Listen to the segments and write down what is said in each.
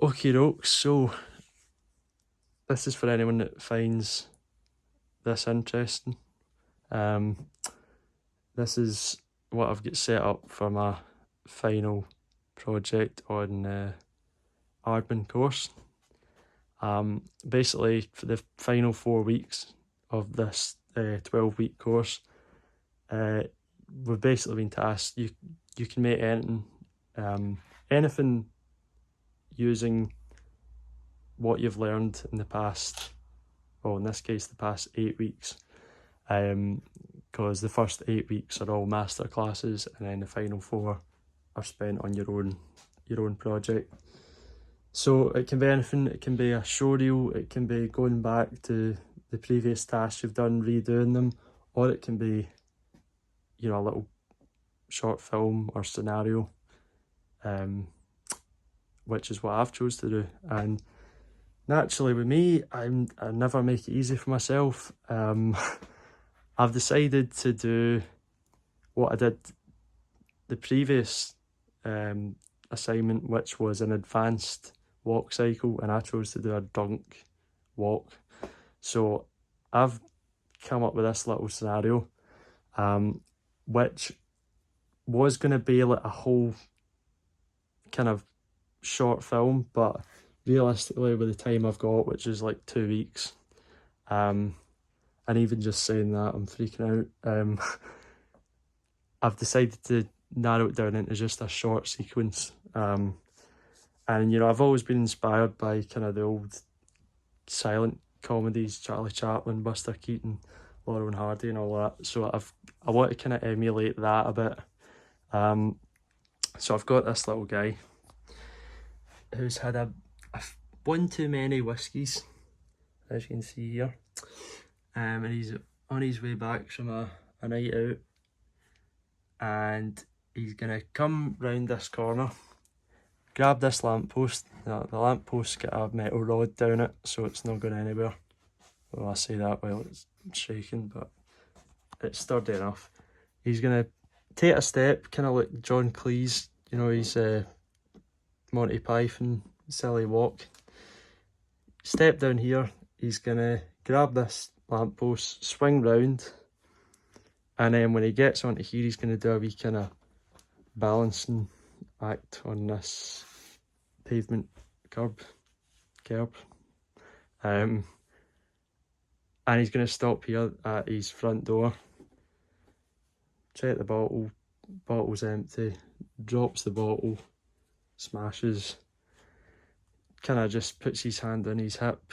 Okay, dokes, so this is for anyone that finds this interesting. This is what I've got set up for my final project on Aardman course. Basically, for the final 4 weeks of this 12-week course, we've basically been tasked, you can make anything using what you've learned in the past, well in this case the past 8 weeks, because the first 8 weeks are all master classes and then the final 4 are spent on your own project. So it can be anything. It can be a showreel, it can be going back to the previous tasks you've done, redoing them, or it can be, you know, a little short film or scenario, which is what I've chose to do. And naturally with me, I never make it easy for myself. I've decided to do what I did the previous assignment, which was an advanced walk cycle, and I chose to do a dunk walk. So I've come up with this little scenario, which was going to be like a whole kind of short film, but realistically with the time I've got, which is like 2 weeks, and even just saying that I'm freaking out, I've decided to narrow it down into just a short sequence. And you know, I've always been inspired by kind of the old silent comedies, Charlie Chaplin, Buster Keaton, Laurel and Hardy and all that. So I want to kind of emulate that a bit. So I've got this little guy who's had one too many whiskies, as you can see here, and he's on his way back from a night out, and he's gonna come round this corner, grab this lamppost. The lampost's got a metal rod down it, so it's not going anywhere. Well, I say that while it's shaking, but it's sturdy enough. He's gonna take a step, kind of like John Cleese, you know, he's Monty Python, silly walk. Step down here, he's gonna grab this lamppost, swing round, and then when he gets onto here, he's gonna do a wee kind of balancing act on this pavement curb, and he's gonna stop here at his front door, check the bottle's empty, drops the bottle, smashes, kind of just puts his hand on his hip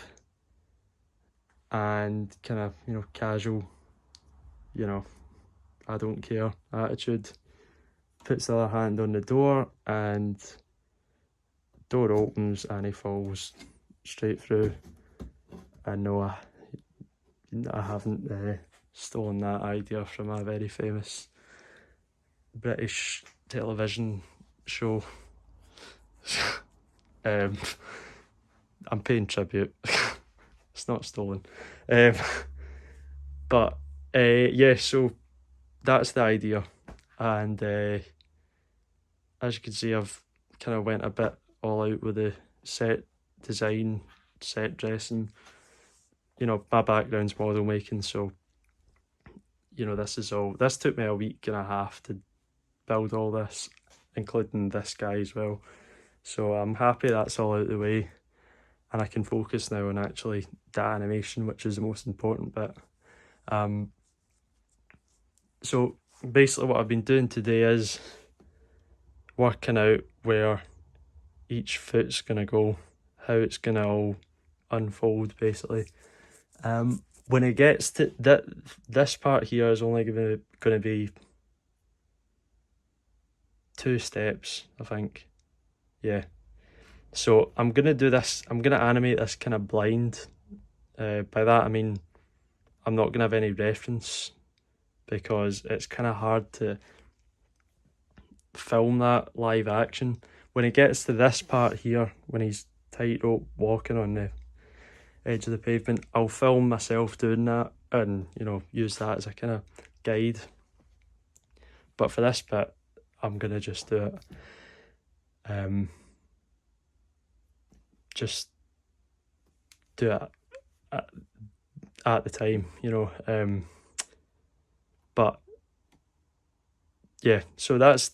and kind of, you know, casual, you know, I don't care attitude, puts the other hand on the door, and door opens and he falls straight through. And no, I haven't stolen that idea from a very famous British television show. I'm paying tribute. It's not stolen. But yeah, so that's the idea. And as you can see, I've kind of went a bit all out with the set design, set dressing. You know, my background's model making, so you know, this took me a week and a half to build all this, including this guy as well. So I'm happy that's all out of the way, and I can focus now on actually the animation, which is the most important bit. So basically what I've been doing today is working out where each foot's gonna go, how it's gonna all unfold basically. When it gets to this part here is only gonna be 2 steps, I think. Yeah. So I'm gonna do this, I'm gonna animate this kind of blind. By that I mean I'm not gonna have any reference, because it's kind of hard to film that live action. When it gets to this part here, when he's tightrope walking on the edge of the pavement, I'll film myself doing that and, you know, use that as a kind of guide. But for this bit, I'm gonna just do it. just do it at the time, you know. But yeah, so that's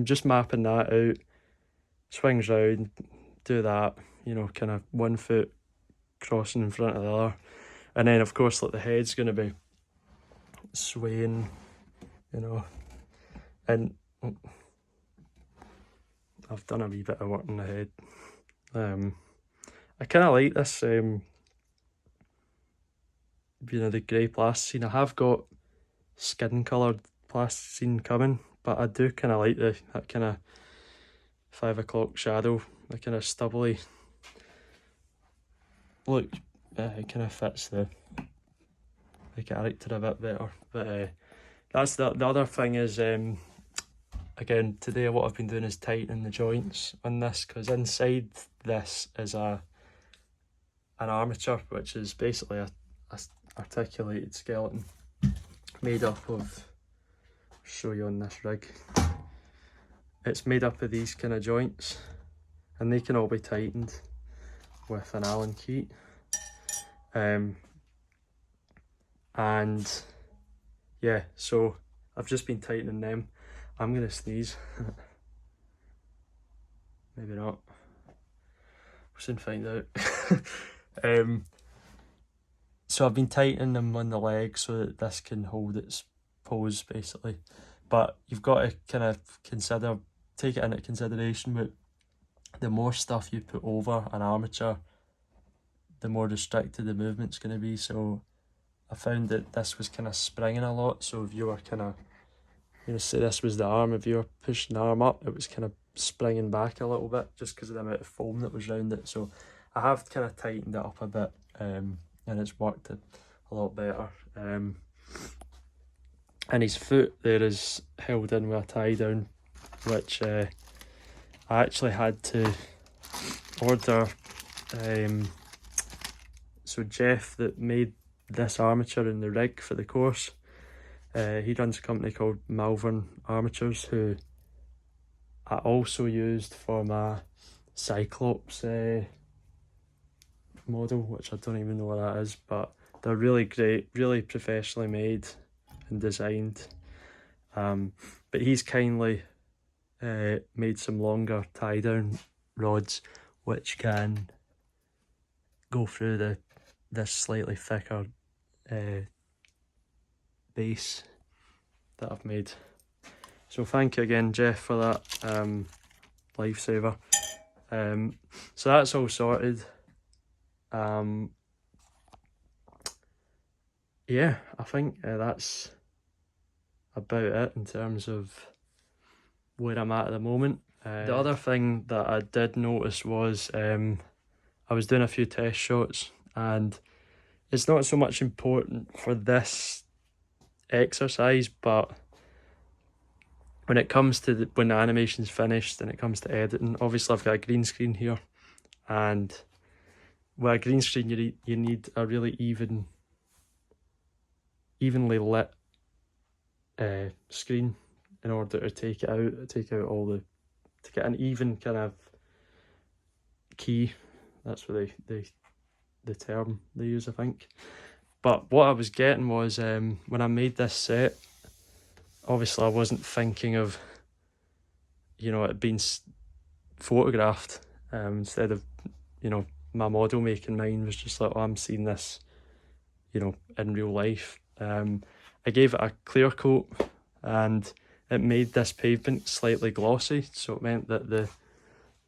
just mapping that out. Swings round, do that, you know, kind of 1 foot crossing in front of the other, and then of course like the head's going to be swaying, you know. And I've done a wee bit of work in the head. I kind of like this, you know, the grey plasticine. I have got skin coloured plasticine coming, but I do kind of like that kind of 5 o'clock shadow, the kind of stubbly look. It kind of fits the character a bit better. But that's the other thing is, again, today what I've been doing is tightening the joints on this, because inside this is an armature, which is basically a articulated skeleton made up of, I'll show you on this rig, it's made up of these kind of joints, and they can all be tightened with an Allen key. And yeah, so I've just been tightening them. I'm gonna sneeze. Maybe not. We'll soon find out. So I've been tightening them on the leg so that this can hold its pose, basically. But you've got to kind of take it into consideration, but the more stuff you put over an armature, the more restricted the movement's going to be. So I found that this was kind of springing a lot. So if you were kind of, you know, say this was the arm, if you were pushing the arm up, it was kind of springing back a little bit just because of the amount of foam that was around it. So I have kind of tightened it up a bit, and it's worked a lot better. And his foot there is held in with a tie down, which I actually had to order. So Jeff, that made this armature in the rig for the course, he runs a company called Malvern Armatures, who I also used for my Cyclops model, which I don't even know what that is, but they're really great, really professionally made and designed. But he's kindly made some longer tie down rods which can go through this slightly thicker base that I've made. So thank you again, Jeff, for that lifesaver. So that's all sorted. Yeah, I think that's about it in terms of where I'm at the moment. The other thing that I did notice was I was doing a few test shots, and it's not so much important for this exercise, but when it comes to when the animation's finished and it comes to editing, obviously I've got a green screen here, and with a green screen you need a really evenly lit screen in order to take out to get an even kind of key. That's what the term they use, I think. But what I was getting was, when I made this set, obviously I wasn't thinking of, you know, it being photographed. Instead of, you know, my model making mine was just like, oh, I'm seeing this, you know, in real life. I gave it a clear coat, and it made this pavement slightly glossy, so it meant that the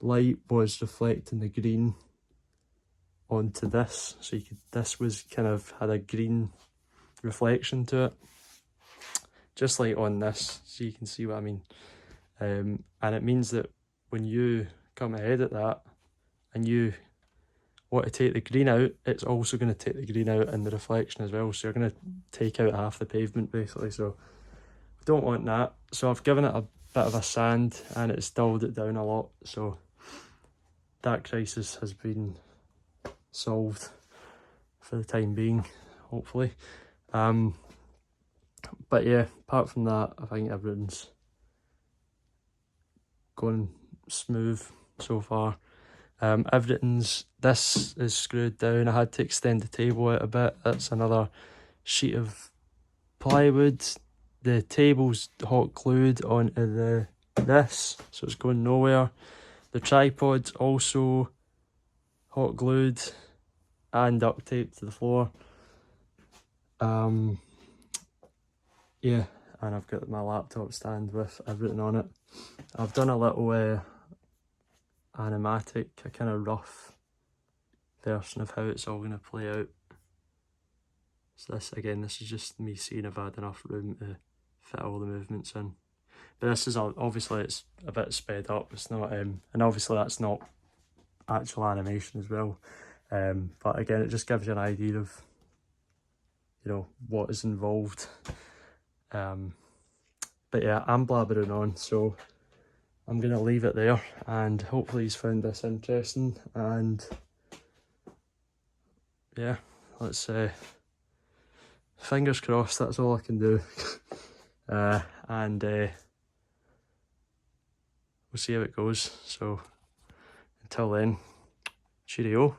light was reflecting the green onto this, so this was kind of had a green reflection to it, just like on this, so you can see what I mean. And it means that when you come to edit that and you want to take the green out, it's also going to take the green out in the reflection as well, so you're going to take out half the pavement basically. So we don't want that, so I've given it a bit of a sand and it's dulled it down a lot, so that crisis has been solved for the time being, hopefully. But yeah, apart from that, I think everything's going smooth so far. This is screwed down. I had to extend the table out a bit. That's another sheet of plywood. The table's hot glued onto this, so it's going nowhere. The tripod's also hot glued and duct taped to the floor. Yeah, and I've got my laptop stand with everything on it. I've done a little animatic, a kind of rough version of how it's all going to play out. So this is just me seeing if I had enough room to fit all the movements in. But this is obviously, it's a bit sped up. It's not, and obviously that's not actual animation as well. But again, it just gives you an idea of, you know, what is involved. But yeah, I'm blabbering on, so I'm gonna leave it there, and hopefully you've found this interesting. And yeah, let's fingers crossed. That's all I can do. And we'll see how it goes. So until then, cheerio.